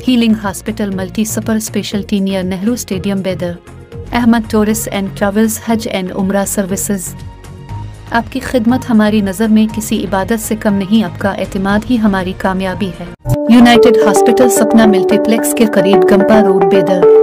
Healing hospital multi super speciality near Nehru stadium बेदर। Ahmad tourist and travels हज and उम्रा services. आपकी खिदमत हमारी नज़र में किसी इबादत से कम नहीं, आपका एतमाद ही हमारी कामयाबी है। यूनाइटेड हॉस्पिटल सपना मल्टीप्लेक्स के करीब गंपा रोड बेदर।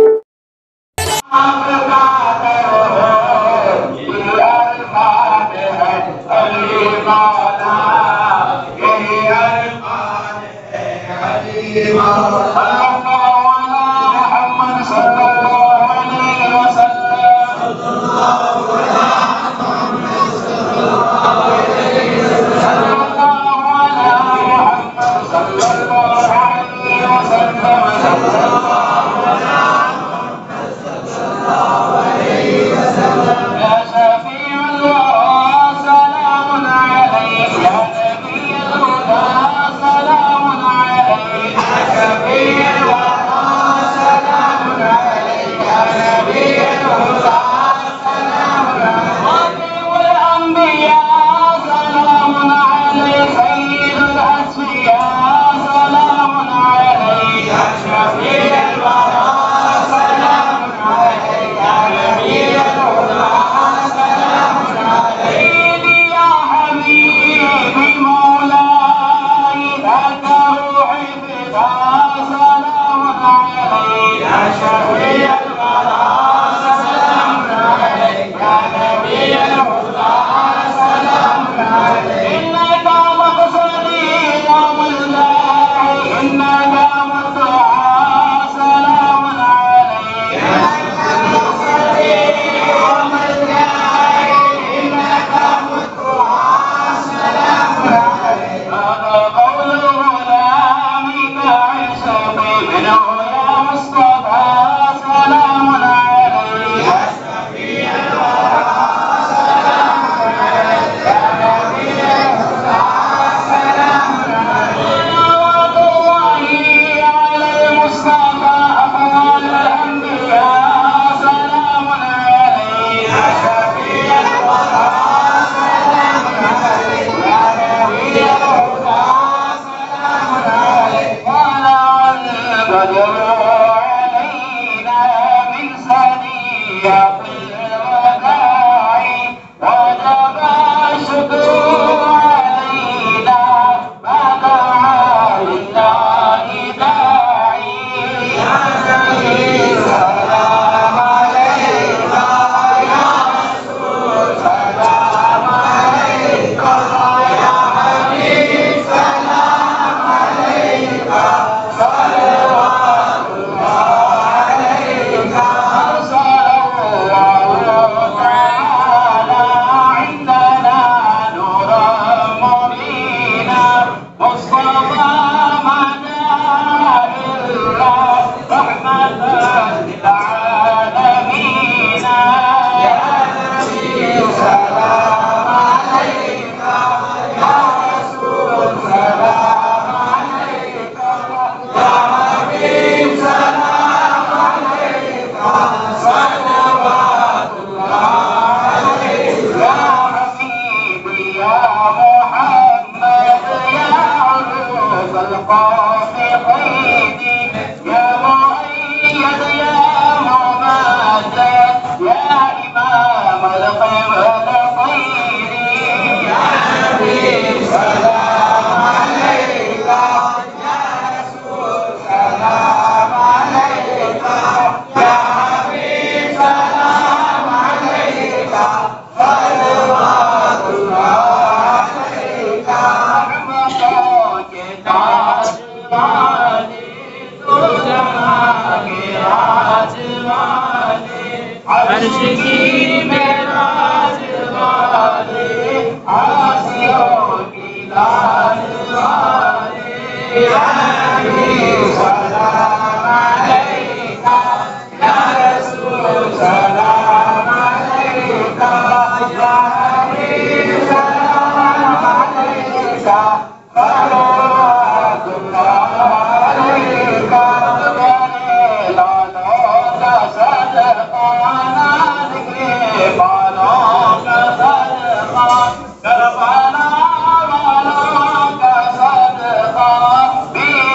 Be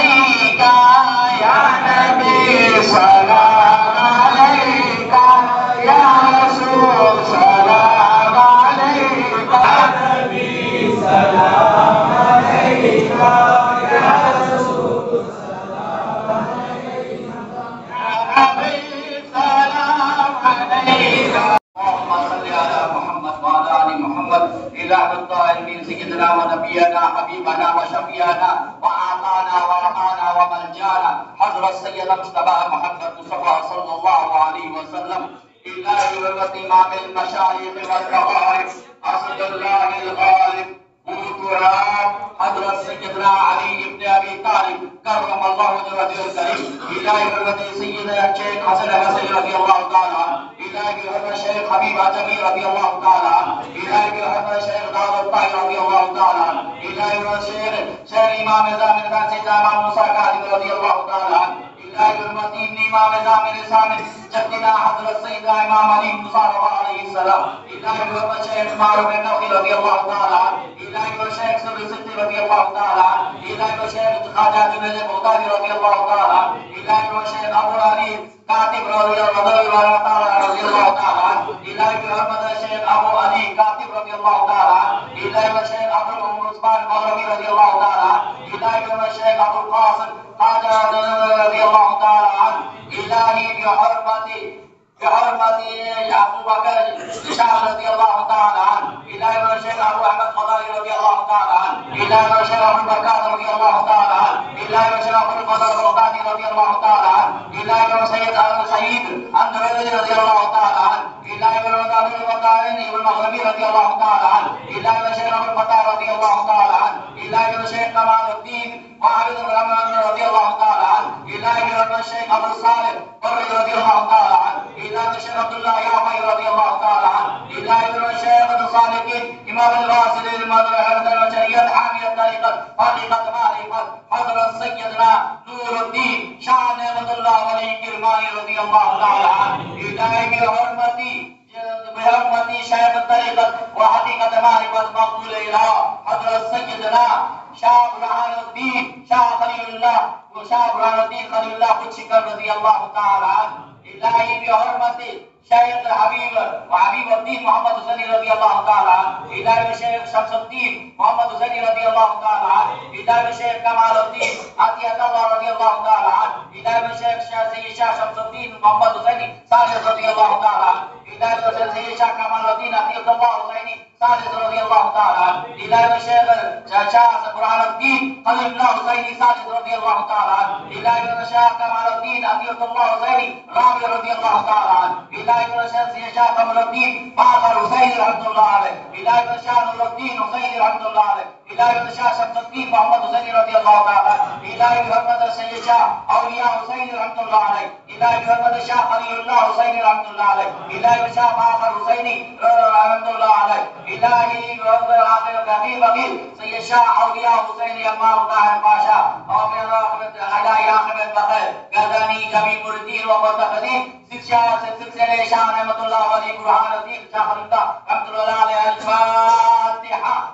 अलैका या नबी सलाम अलैका या रसूल सलाम अलैका नबी सलाम अलैका या रसूल सलाम अलैका या नबी सलाम अलैका سيدنا ونبينا حبيبنا وشفيعنا وأعطانا ورعانا وملجانا حضرة سيد مصطفى محمد مصطفى صلى الله عليه وسلم إلى حضرة إمام المشايخ والكبائر أسد الله الغالب وتراب حضرة سيدنا علي بن أبي طالب كرم الله وجهه الكريم إلى حضرة سيدنا الشيخ حسن الحسين رضي الله تعالى عنه إلى حضرة الشيخ حبيب عجمي رضي الله تعالى عنه إلى حضرة الشيخ داود الطاهر رضي الله تعالى عنه إلى حضرة الشيخ إمام زامن خان سيدنا إمام موسى كاظم رضي الله تعالى عنه إلى حضرة ابن إمام زامن سامن جدنا حضرة سيدنا إمام علي مصطفى عليه السلام إلى حضرة الشيخ معروف النوخي رضي الله تعالى عنه إلى حضرة الشيخ سوري ستي رضي الله تعالى عنه إلى حضرة الشيخ خواجة جنيد البغدادي رضي الله تعالى عنه إلى حضرة الشيخ أبو علي كاتب رضي الله تعالى عنه إلى حضرة الشيخ أبو علي كاتب رضي الله تعالى عنه إلى حضرة الشيخ عبد الرحمن عثمان المغربي رضي الله تعالى عنه إلى حضرة الشيخ أبو القاسم خواجة رضي الله تعالى عنه إلهي بحرمة أبو بكر الشيخ رضي الله تعالى عنه إلى حضرة الشيخ أبو أحمد خضاري رضي الله تعالى عنه إلى حضرة الشيخ أبو البركات رضي الله تعالى عنه إلى حضرة الشيخ أبو الفضل البغدادي رضي الله تعالى عنه إلى حضرة سيد سعيد النبوي رضي الله تعالى عنه إلى حضرة أبو البطارين المغربي رضي الله تعالى عنه إلى حضرة الشيخ أبو البطار رضي الله تعالى عنه إلى حضرة الشيخ كمال الدين وعبد الرحمن رضي الله تعالى عنه إلى حضرة الشيخ أبو الصالح رضي الله تعالى عنه إلى الشيخ عبد الله يعقوب رضي الله تعالى عنه إلى حضرة الشيخ الصالحين إمام الغاسل المدرسة البشرية حامية طريقة حقيقة معرفة حضرة سيدنا نور الدين شاه نعمة الله ولي كرماني رضي الله تعالى عنه إلهي بحرمة شيخ الطريقة وحقيقة معرفة مقبول إله حضرة سيدنا شاه برهان الدين شاه خليل الله وشاه برهان الدين خليل الله قدسك رضي الله تعالى عنه إلهي بحرمة شيخ الحبيب وحبيب الدين محمد حسين رضي الله تعالى عنه إلهي الشيخ شمس الدين محمد حسين رضي الله تعالى عنه إلهي الشيخ كمال الدين عطية الله رضي الله تعالى عنه إلهي الشيخ سيد شاه شمس الدين محمد حسين صالح رضي الله تعالى عنه إلهي الشيخ سيد شاه كمال الدين عطية الله حسين صالح رضي الله تعالى عنه إلهي الشيخ شاه برهان الدين خليل الله حسين صالح رضي الله تعالى عنه إلهي الشيخ كمال الدين عطية الله حسين رامي رضي الله تعالى عنه إلهي الشيخ شاه قمر الدين باقر حسين رحمة الله عليه إلهي الشيخ نور الدين حسين رحمة الله عليه إلهي الشيخ شمس الدين محمد حسين رضي الله تعالى عنه إلهي بحرمة السيد شاه أولياء حسين رحمة الله عليه إلهي بحرمة الشاه خليل الله حسين رحمة الله عليه إلهي الشاه باقر حسيني رحمة الله عليه إلهي بحرمة العاقل الكبير بغير سيد شاه أولياء حسين أمام طاهر باشا ومن إلهي آخر بخير قدني جميع مردين ومتخذين سلسلة شاه نعمة الله ولي برهان الدين شاه خليل الله رحمة الله عليه الفاتحة.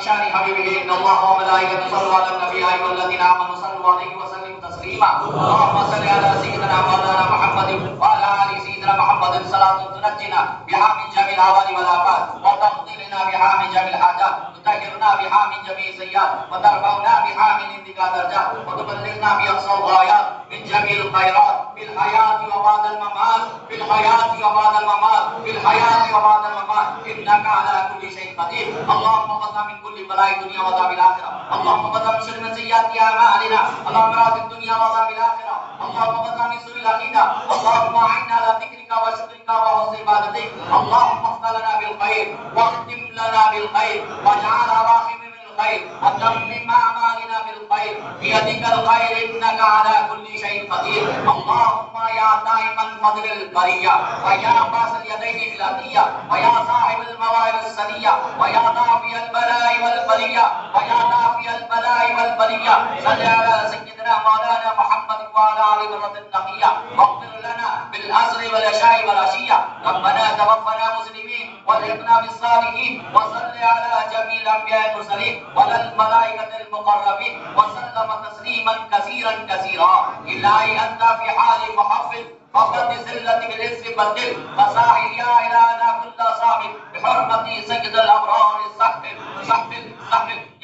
شان حبيبه إن الله وملائكته يصلون على النبي يا أيها الذين آمنوا صلوا عليه وسلموا تسليما اللهم صل على سيدنا مولانا محمد وعلى آل سيدنا سيدنا محمد صلاة تنجنا بها من جميع الأهوال والآفات وتقضي لنا بها من جميع الحاجات وتطهرنا بها من جميع السيئات وترفعنا بها من عندك درجات وتبلغنا بأقصى الغايات من جميع الخيرات في الحياة وبعد الممات في الحياة وبعد الممات في الحياة وبعد الممات إنك على كل شيء قدير. اللهم قنا من كل بلاء الدنيا وعذاب الآخرة. اللهم قنا من شر من سيئات أعمالنا. اللهم راض الدنيا وعذاب الآخرة. اللهم قنا من سوء العقيدة. اللهم أعنا على ذكرك وشكرك وحسن عبادتك. اللهم اختم لنا بالخير واختم لنا بالخير واجعل راحم الخير وتمم أعمالنا بالخير بيدك الخير إنك على كل شيء قدير. اللهم يا دائما فضل البرية ويا باس اليدين بالعطية ويا صاحب المواهب السنية ويا دافع البلاء والبلية ويا دافع البلاء والبلية صل على سيدنا مولانا محمد وعلى آله وصحبه النقية واغفر لنا بالعصر والعشاء والعشية. ربنا توفنا مسلمين والحقنا بالصالحين وصل على جميع الأنبياء المرسلين وعلى الملائكة المقربين وسلم تسليما كثيرا كثيرا. إلهي أنت في حال محفظ فقد سلتك العز بدل فساحل يا إلهنا كل صاحب بحرمة سيد الأبرار صحب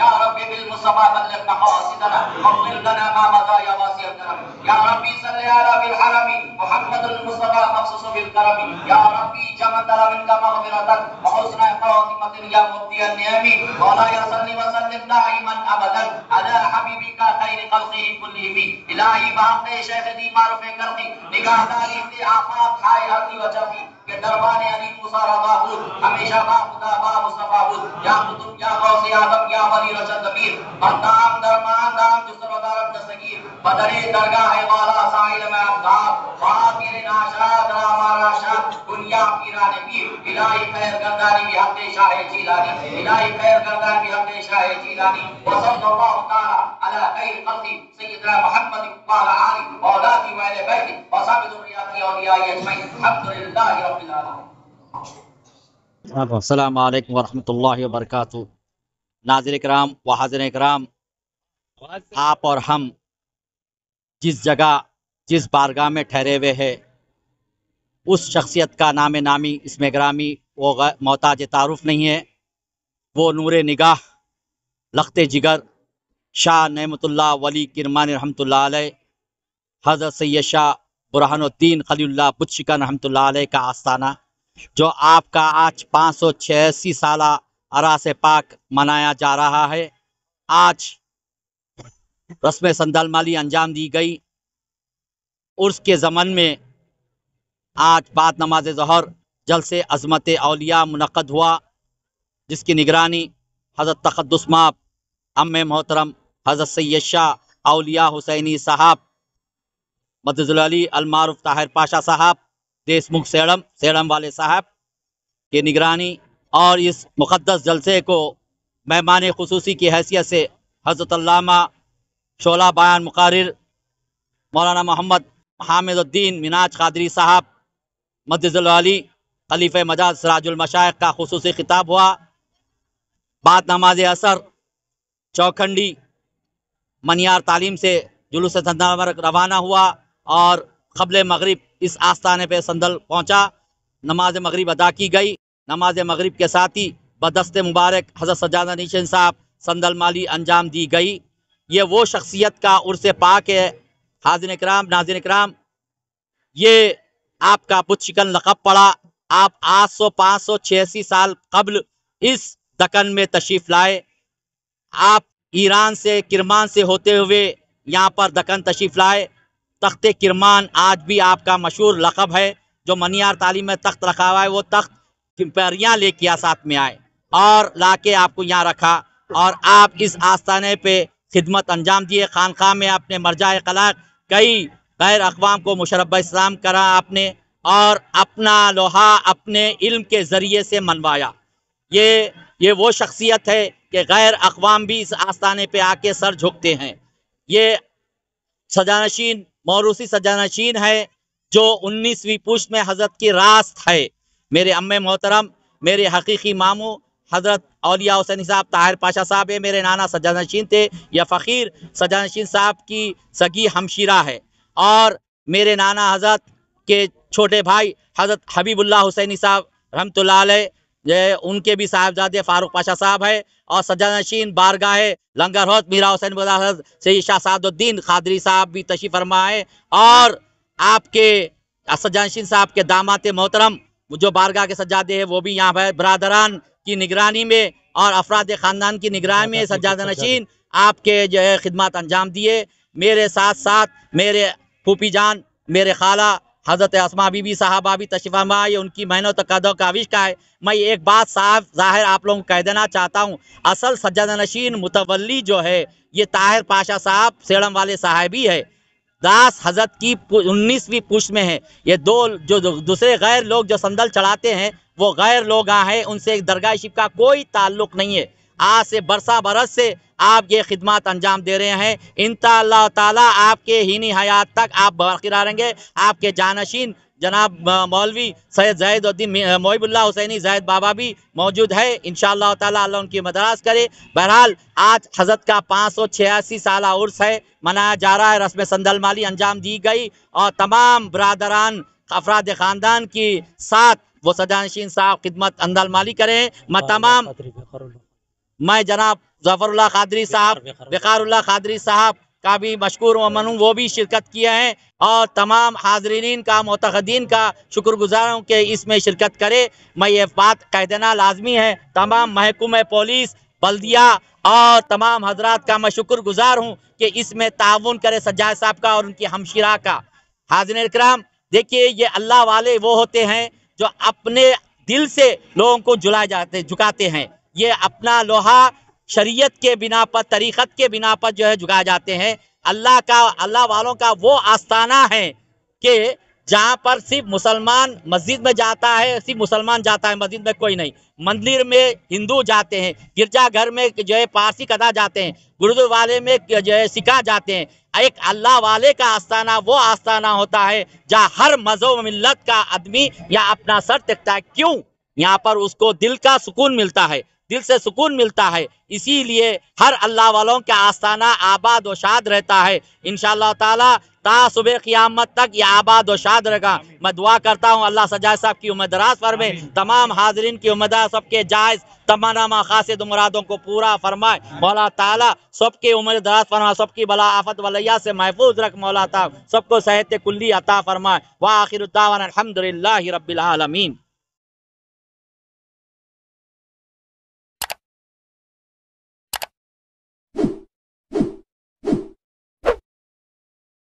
يا رب بالمصطفى بلغ مقاصدنا واغفر لنا ما مضى يا واسع الكرم. يا ربي صل على بالحرم محمد المصطفى مخصوص بالكرم. يا ربي جمد منك مغفرة وحسن خاتمة يا مبدي النعم ولا يصل وسلم دائما أبدا على حبيبك خير خلقه كلهم. إلهي بحق شيخ دی معروف کرتی نگاہداری تے آفات ہائے عرضی و جفی کہ دربان علی موسیٰ رضا بود ہمیشہ با خدا با مصطفیٰ بود یا قطب یا غوث آدم یا ولی رشد امیر بردام درمان دام جسر و دارم دستگیر بدر درگاہ والا سائل میں افضاب فاتر ناشاد راما راشاد دنیا پیران پیر. الہی خیر گردانی بھی حق شاہ جیلانی. الہی خیر گردانی بھی حق شاہ جیلانی. وصلی اللہ تعالی علی خیر خلقی سیدنا محمد وعلى آله وأولاده وأهل بيته وصحبه ذريته أوليائه أجمعين. الحمد لله رب العالمين. अस्सलामु अलैकुम वरहमतुल्लाहि वबरकातुहू। नाज़िर इकराम व हाज़िर इकराम, आप और हम जिस जगह जिस बारगाह में ठहरे हुए हैं उस शख्सियत का नाम नामी इसमें ग्रामी वो मोहताज तारुफ नहीं है। वो नूर निगाह लख्ते जिगर शाह नेमतुल्लाह वली किरमानी रहमतुल्लाह अलैह हज़रत सैयद शाह बुरहानुद्दीन खलीलुल्लाह बुतशिकन रहमतुल्लाह अलैह का आस्थाना जो आपका आज 586 साला अरास पाक मनाया जा रहा है। आज रस्म संदल माली अंजाम दी गई। उर्स के ज़मन में आज बाद नमाज ज़हर जलसे अज़मत औलिया मुनक़्क़द हुआ जिसकी निगरानी हज़रत तक़द्दुस माब अम्मे मोहतरम हज़रत सैयद शाह औलिया हुसैनी साहब मददुल अली अलमारूफ ताहिर पाशा साहब देशमुख सेड़म वाले साहब की निगरानी और इस मुक़द्दस जलसे को मेहमान ख़ुसूसी की हैसियत से हज़रत अल्लामा शोला बयान मुक़र्रिर मौलाना मोहम्मद हामिदुद्दीन मिनाज क़ादरी साहब मददुल अली खलीफ़े मजाज सिराजुल मशाइख का ख़ुसूसी खिताब हुआ। बाद नमाज असर चौखंडी मनियार तालीम से जुलूस संदल रवाना हुआ और क़ब्ल मगरिब इस आस्थाने पे संदल पहुँचा। नमाज मगरिब अदा की गई। नमाज मगरिब के साथ ही बदस्त मुबारक हज़रत सज्जादा निशीन साहब संदल माली अंजाम दी गई। ये वो शख्सियत का उर्स पाक है। हाज़िर इकराम नाज़िर इकराम, ये आपका बुतशिकन लक़ब पड़ा। आप 586 साल कबल इस दक्कन में तशरीफ़ लाए। आप ईरान से किरमान से होते हुए यहाँ पर दक्कन तशरीफ़ लाए। तख्त किरमान आज भी आपका मशहूर लक़ब है। जो मनियार तालीम में तख्त रखा हुआ है वो तख्त पैरियाँ लेके साथ में आए और लाके आपको यहाँ रखा और आप इस आस्थाने पे खिदमत अंजाम दिए। खानखा में आपने मरजाए खलाक कई गैर अक़वाम को मुशर्रफ इस्लाम करा आपने और अपना लोहा अपने इल्म के ज़रिए से मनवाया। ये वो शख्सियत है कि गैर अक़वाम भी इस आस्थाने पे आके सर झुकते हैं। ये सजानशीन मौरूसी सजानशीन है जो 19वीं पुश्त में हज़रत की रास्त है। मेरे अम्मे मोहतरम मेरे हकीकी मामू हज़रत औलिया हुसैनी साहब ताहिर पाशा साहब है। मेरे नाना सजानशीन थे। यह फ़कीर सजानशीन साहब की सगी हमशीरा है और मेरे नाना हज़रत के छोटे भाई हज़रत हबीबुल्लाह हुसैनी साहब रहमतुल्लाह अलैह, ये उनके भी साहबजादे फारूक पाशा साहब है, और सज्जानशीन बारगाह लंगर हौज मीरा हुसैन सैयद शाह सादुद्दीन खादरी साहब भी तशरीफ फरमा है, और आपके सज्जानशीन साहब के दामाद मोहतरम जो बारगाह के सज्जादे हैं वो भी यहाँ पर बरादरान की निगरानी में और अफराद ख़ानदान की निगरानी में सज्जादनशीन आपके जो है खिदमत अंजाम दिए। मेरे साथ साथ मेरे फूफी जान, मेरे खाला हज़रत अस्मा बीबी साहबा भी तशरीफ़ फरमा, ये उनकी मेहनत कदर काविश का है। मैं एक बात साफ ज़ाहिर आप लोगों को कह देना चाहता हूँ, असल सज्जादनशीन मुतवल्ली जो है ये ताहिर पाशा साहब सेड़म वाले साहबी है, दास हजरत की 19वीं पुश्त में है। ये दो जो दूसरे गैर लोग जो संदल चढ़ाते हैं वो गैर लोग हैं, उनसे दरगाह शिफ का कोई ताल्लुक नहीं है। आज से बरसा बरस से आप ये खिदमत अंजाम दे रहे हैं। इंशाअल्लाह ताला आपके हीनी हयात तक आप बरकरार रहेंगे। आपके जानशीन जनाब मौलवी सैयद ज़ैदुद्दीन मोहिबुल्लाह हुसैनी ज़ैद बाबा भी मौजूद है। इंशाअल्लाह ताला अल्लाह उनकी मदरास करे। बहरहाल आज हज़रत का 586 साला उर्स है, मनाया जा रहा है। रस्म संदल माली अंजाम दी गई और तमाम बरादरान अफराद ख़ानदान की साथ वो सजानशीन साहब खिदमत अंदल माली करें। मैं जनाब ज़फ़रुल्लाह खादरी साहब, वक़ारुल्लाह खादरी साहब का भी मशकूर व ममनून, वो भी शिरकत किए हैं, और तमाम हाज़रीन का मुतक़द्दीन का शुक्रगुज़ार हूँ कि इसमें शिरकत करे। मैं ये बात कह देना लाजमी है, तमाम महकूमा पुलिस, बल्दिया और तमाम हजरात का मैं शुक्रगुज़ार हूँ कि इसमें ताउन करे सज्जाद साहब का और उनकी हमशिरा का। हाज़रीन इकराम, देखिए ये अल्लाह वाले वो होते हैं जो अपने दिल से लोगों को झुकाते हैं। ये अपना लोहा शरीयत के बिना पर, तरीक़त के बिना पर जो है झुकाए जाते हैं। अल्लाह वालों का वो आस्थाना है कि जहाँ पर सिर्फ मुसलमान मस्जिद में जाता है, सिर्फ मुसलमान जाता है, मस्जिद में कोई नहीं। मंदिर में हिंदू जाते हैं, गिरजाघर में जो है पारसी कदा जाते हैं, गुरुद्वारे में जो है सिखा जाते हैं। एक अल्लाह वाले का आस्थाना वो आस्थाना होता है जहाँ हर मज़हब मिल्लत का आदमी या अपना सर टिकता है। क्यों? यहाँ पर उसको दिल का सुकून मिलता है, दिल से सुकून मिलता है। इसीलिए हर अल्लाह वालों का आस्थाना आबाद व शाद रहता है। इंशाअल्लाह ताला ता सुबह क़यामत तक ये आबाद व शाद रहेगा। मैं दुआ करता हूँ अल्लाह सजाद साहब की उम्र दराज फरमाए, तमाम हाज़रीन की उम्र दराज, सबके जायज़ तमन्ना मकासिद मुरादों को पूरा फरमाए। मौला ताला सबके उम्र दराज फरमाए, सबकी बला आफत वलैया से महफूज रख। मौला ताला सबको सेहत कुल्ली अता फरमाए। व आखिर दावाना अल्हम्दुलिल्लाहि रब्बिल आलमीन।